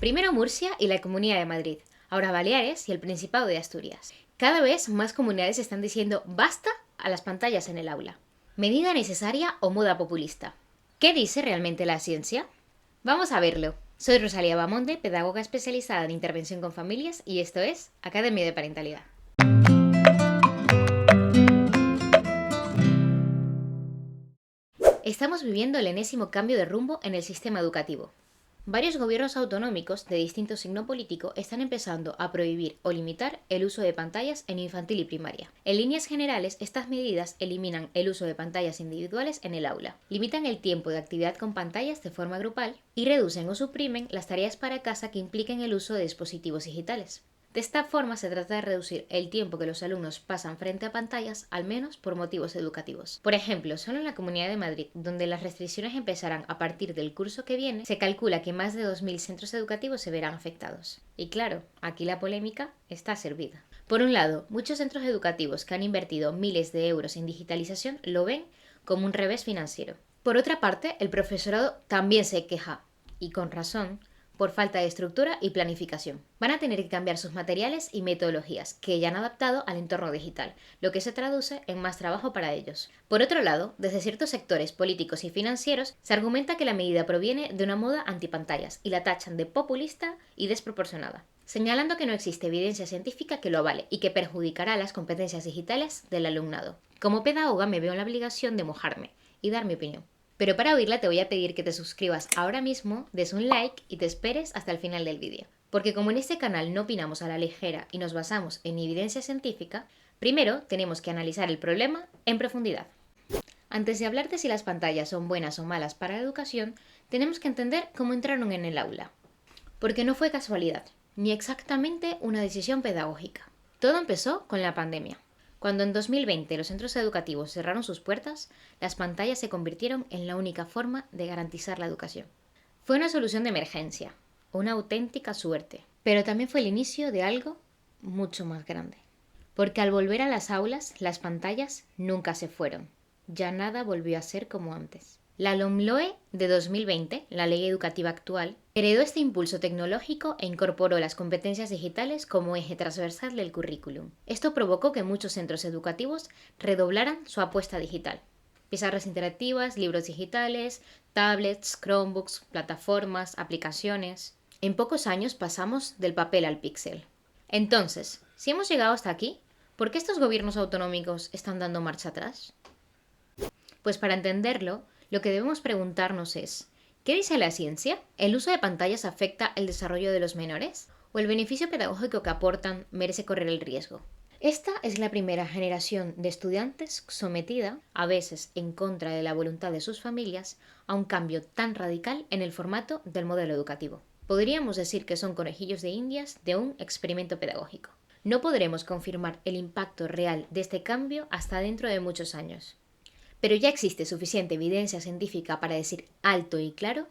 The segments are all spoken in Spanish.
Primero Murcia y la Comunidad de Madrid, ahora Baleares y el Principado de Asturias. Cada vez más comunidades están diciendo basta a las pantallas en el aula. ¿Medida necesaria o moda populista? ¿Qué dice realmente la ciencia? Vamos a verlo. Soy Rosalía Bamonde, pedagoga especializada en intervención con familias, y esto es Academia de Parentalidad. Estamos viviendo el enésimo cambio de rumbo en el sistema educativo. Varios gobiernos autonómicos de distinto signo político están empezando a prohibir o limitar el uso de pantallas en infantil y primaria. En líneas generales, estas medidas eliminan el uso de pantallas individuales en el aula, limitan el tiempo de actividad con pantallas de forma grupal y reducen o suprimen las tareas para casa que impliquen el uso de dispositivos digitales. De esta forma se trata de reducir el tiempo que los alumnos pasan frente a pantallas, al menos por motivos educativos. Por ejemplo, solo en la Comunidad de Madrid, donde las restricciones empezarán a partir del curso que viene, se calcula que más de 2.000 centros educativos se verán afectados. Y claro, aquí la polémica está servida. Por un lado, muchos centros educativos que han invertido miles de euros en digitalización lo ven como un revés financiero. Por otra parte, el profesorado también se queja, y con razón, por falta de estructura y planificación. Van a tener que cambiar sus materiales y metodologías, que ya han adaptado al entorno digital, lo que se traduce en más trabajo para ellos. Por otro lado, desde ciertos sectores políticos y financieros, se argumenta que la medida proviene de una moda antipantallas y la tachan de populista y desproporcionada, señalando que no existe evidencia científica que lo avale y que perjudicará las competencias digitales del alumnado. Como pedagoga me veo en la obligación de mojarme y dar mi opinión. Pero para oírla te voy a pedir que te suscribas ahora mismo, des un like y te esperes hasta el final del vídeo. Porque como en este canal no opinamos a la ligera y nos basamos en evidencia científica, primero tenemos que analizar el problema en profundidad. Antes de hablar de si las pantallas son buenas o malas para la educación, tenemos que entender cómo entraron en el aula. Porque no fue casualidad, ni exactamente una decisión pedagógica. Todo empezó con la pandemia. Cuando en 2020 los centros educativos cerraron sus puertas, las pantallas se convirtieron en la única forma de garantizar la educación. Fue una solución de emergencia, una auténtica suerte, pero también fue el inicio de algo mucho más grande. Porque al volver a las aulas, las pantallas nunca se fueron. Ya nada volvió a ser como antes. La LOMLOE de 2020, la ley educativa actual, heredó este impulso tecnológico e incorporó las competencias digitales como eje transversal del currículum. Esto provocó que muchos centros educativos redoblaran su apuesta digital. Pizarras interactivas, libros digitales, tablets, Chromebooks, plataformas, aplicaciones. En pocos años pasamos del papel al píxel. Entonces, si hemos llegado hasta aquí, ¿por qué estos gobiernos autonómicos están dando marcha atrás? Pues para entenderlo, lo que debemos preguntarnos es, ¿qué dice la ciencia? ¿El uso de pantallas afecta el desarrollo de los menores? ¿O el beneficio pedagógico que aportan merece correr el riesgo? Esta es la primera generación de estudiantes sometida, a veces en contra de la voluntad de sus familias, a un cambio tan radical en el formato del modelo educativo. Podríamos decir que son conejillos de indias de un experimento pedagógico. No podremos confirmar el impacto real de este cambio hasta dentro de muchos años. Pero ya existe suficiente evidencia científica para decir alto y claro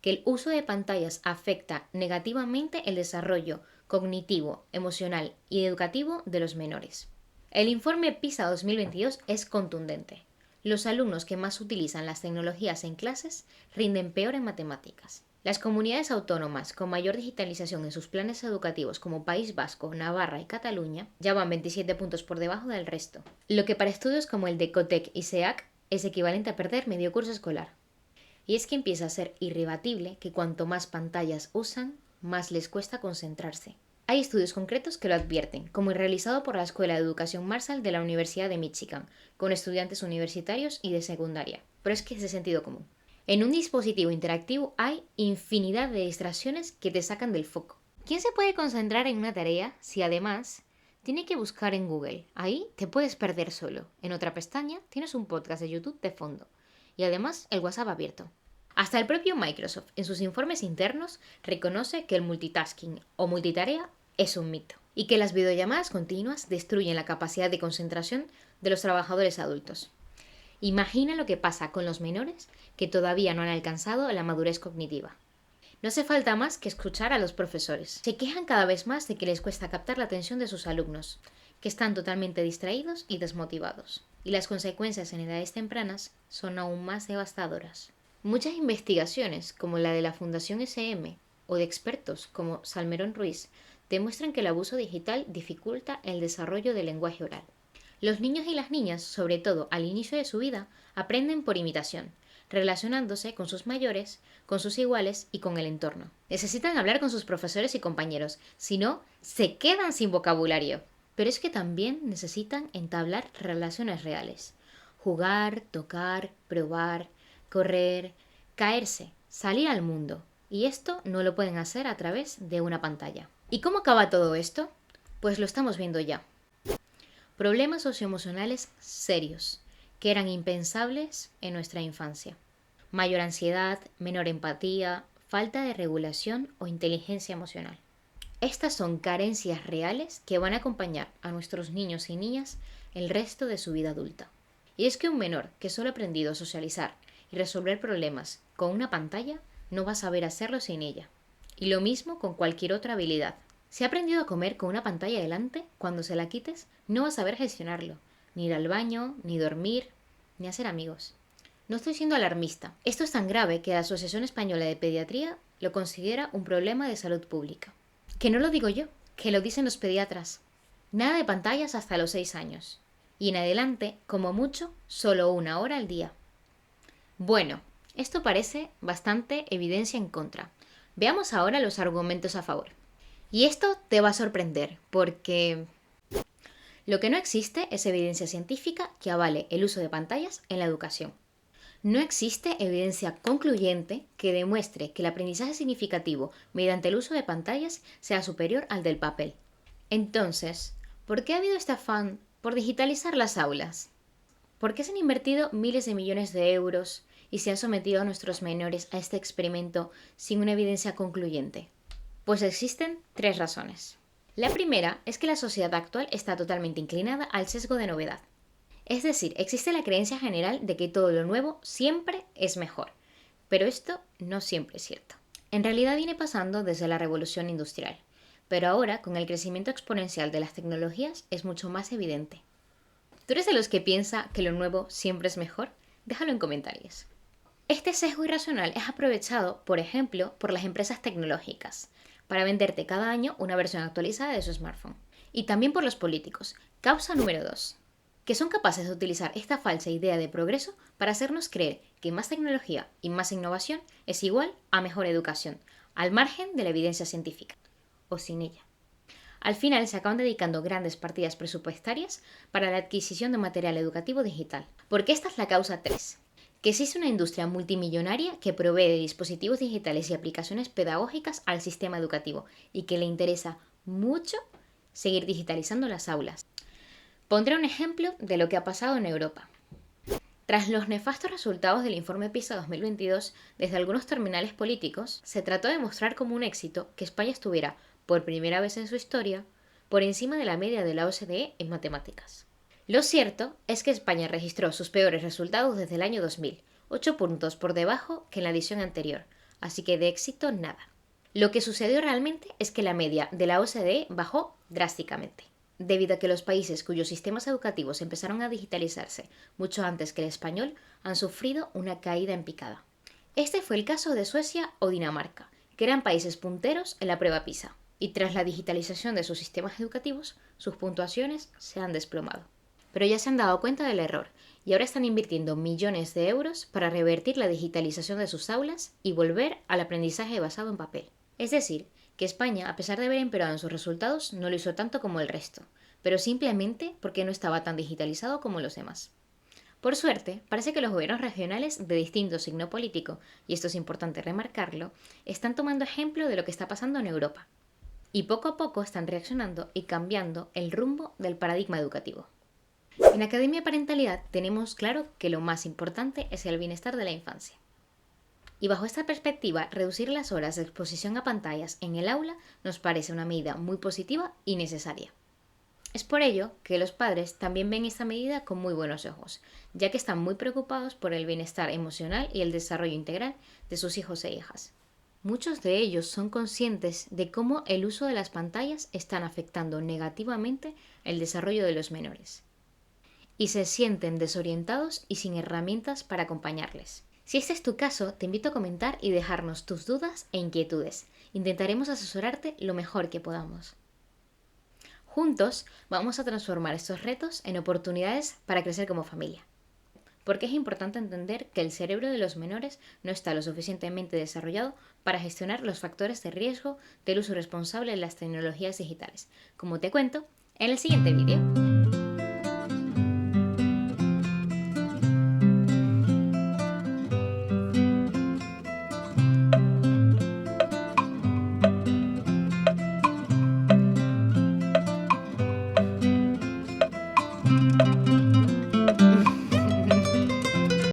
que el uso de pantallas afecta negativamente el desarrollo cognitivo, emocional y educativo de los menores. El informe PISA 2022 es contundente. Los alumnos que más utilizan las tecnologías en clases rinden peor en matemáticas. Las comunidades autónomas con mayor digitalización en sus planes educativos como País Vasco, Navarra y Cataluña ya van 27 puntos por debajo del resto, lo que para estudios como el de COTEC y SEAC es equivalente a perder medio curso escolar. Y es que empieza a ser irrebatible que cuanto más pantallas usan, más les cuesta concentrarse. Hay estudios concretos que lo advierten, como el realizado por la Escuela de Educación Marshall de la Universidad de Michigan, con estudiantes universitarios y de secundaria. Pero es que es de sentido común. En un dispositivo interactivo hay infinidad de distracciones que te sacan del foco. ¿Quién se puede concentrar en una tarea si además tiene que buscar en Google? Ahí te puedes perder solo. En otra pestaña tienes un podcast de YouTube de fondo. Y además el WhatsApp abierto. Hasta el propio Microsoft, en sus informes internos, reconoce que el multitasking o multitarea es un mito y que las videollamadas continuas destruyen la capacidad de concentración de los trabajadores adultos. Imagina lo que pasa con los menores que todavía no han alcanzado la madurez cognitiva. No hace falta más que escuchar a los profesores. Se quejan cada vez más de que les cuesta captar la atención de sus alumnos, que están totalmente distraídos y desmotivados. Y las consecuencias en edades tempranas son aún más devastadoras. Muchas investigaciones, como la de la Fundación SM, o de expertos como Salmerón Ruiz demuestran que el abuso digital dificulta el desarrollo del lenguaje oral. Los niños y las niñas, sobre todo al inicio de su vida, aprenden por imitación, relacionándose con sus mayores, con sus iguales y con el entorno. Necesitan hablar con sus profesores y compañeros, si no, se quedan sin vocabulario. Pero es que también necesitan entablar relaciones reales. Jugar, tocar, probar, correr, caerse, salir al mundo. Y esto no lo pueden hacer a través de una pantalla. ¿Y cómo acaba todo esto? Pues lo estamos viendo ya. Problemas socioemocionales serios, que eran impensables en nuestra infancia. Mayor ansiedad, menor empatía, falta de regulación o inteligencia emocional. Estas son carencias reales que van a acompañar a nuestros niños y niñas el resto de su vida adulta. Y es que un menor que solo ha aprendido a socializar y resolver problemas con una pantalla no va a saber hacerlo sin ella. Y lo mismo con cualquier otra habilidad. Si ha aprendido a comer con una pantalla delante, cuando se la quites, no va a saber gestionarlo. Ni ir al baño, ni dormir, ni hacer amigos. No estoy siendo alarmista. Esto es tan grave que la Asociación Española de Pediatría lo considera un problema de salud pública. Que no lo digo yo, que lo dicen los pediatras. Nada de pantallas hasta los 6 años. Y en adelante, como mucho, solo 1 hora al día. Bueno, esto parece bastante evidencia en contra. Veamos ahora los argumentos a favor. Y esto te va a sorprender, porque lo que no existe es evidencia científica que avale el uso de pantallas en la educación. No existe evidencia concluyente que demuestre que el aprendizaje significativo mediante el uso de pantallas sea superior al del papel. Entonces, ¿por qué ha habido este afán por digitalizar las aulas? ¿Por qué se han invertido miles de millones de euros y se han sometido a nuestros menores a este experimento sin una evidencia concluyente? Pues existen 3 razones. La primera es que la sociedad actual está totalmente inclinada al sesgo de novedad. Es decir, existe la creencia general de que todo lo nuevo siempre es mejor, pero esto no siempre es cierto. En realidad viene pasando desde la revolución industrial, pero ahora con el crecimiento exponencial de las tecnologías es mucho más evidente. ¿Tú eres de los que piensa que lo nuevo siempre es mejor? Déjalo en comentarios. Este sesgo irracional es aprovechado, por ejemplo, por las empresas tecnológicas, para venderte cada año una versión actualizada de su smartphone. Y también por los políticos. Causa número 2. Que son capaces de utilizar esta falsa idea de progreso para hacernos creer que más tecnología y más innovación es igual a mejor educación, al margen de la evidencia científica, o sin ella. Al final se acaban dedicando grandes partidas presupuestarias para la adquisición de material educativo digital, porque esta es la causa 3. Que existe una industria multimillonaria que provee de dispositivos digitales y aplicaciones pedagógicas al sistema educativo y que le interesa mucho seguir digitalizando las aulas. Pondré un ejemplo de lo que ha pasado en Europa. Tras los nefastos resultados del informe PISA 2022, desde algunos terminales políticos, se trató de mostrar como un éxito que España estuviera, por primera vez en su historia, por encima de la media de la OCDE en matemáticas. Lo cierto es que España registró sus peores resultados desde el año 2000, 8 puntos por debajo que en la edición anterior, así que de éxito nada. Lo que sucedió realmente es que la media de la OCDE bajó drásticamente, debido a que los países cuyos sistemas educativos empezaron a digitalizarse mucho antes que el español han sufrido una caída en picada. Este fue el caso de Suecia o Dinamarca, que eran países punteros en la prueba PISA, y tras la digitalización de sus sistemas educativos, sus puntuaciones se han desplomado. Pero ya se han dado cuenta del error y ahora están invirtiendo millones de euros para revertir la digitalización de sus aulas y volver al aprendizaje basado en papel. Es decir, que España, a pesar de haber empeorado en sus resultados, no lo hizo tanto como el resto, pero simplemente porque no estaba tan digitalizado como los demás. Por suerte, parece que los gobiernos regionales de distinto signo político, y esto es importante remarcarlo, están tomando ejemplo de lo que está pasando en Europa. Y poco a poco están reaccionando y cambiando el rumbo del paradigma educativo. En Academia Parentalidad tenemos claro que lo más importante es el bienestar de la infancia. Y bajo esta perspectiva, reducir las horas de exposición a pantallas en el aula nos parece una medida muy positiva y necesaria. Es por ello que los padres también ven esta medida con muy buenos ojos, ya que están muy preocupados por el bienestar emocional y el desarrollo integral de sus hijos e hijas. Muchos de ellos son conscientes de cómo el uso de las pantallas están afectando negativamente el desarrollo de los menores, y se sienten desorientados y sin herramientas para acompañarles. Si este es tu caso, te invito a comentar y dejarnos tus dudas e inquietudes. Intentaremos asesorarte lo mejor que podamos. Juntos vamos a transformar estos retos en oportunidades para crecer como familia. Porque es importante entender que el cerebro de los menores no está lo suficientemente desarrollado para gestionar los factores de riesgo del uso responsable de las tecnologías digitales, como te cuento en el siguiente vídeo.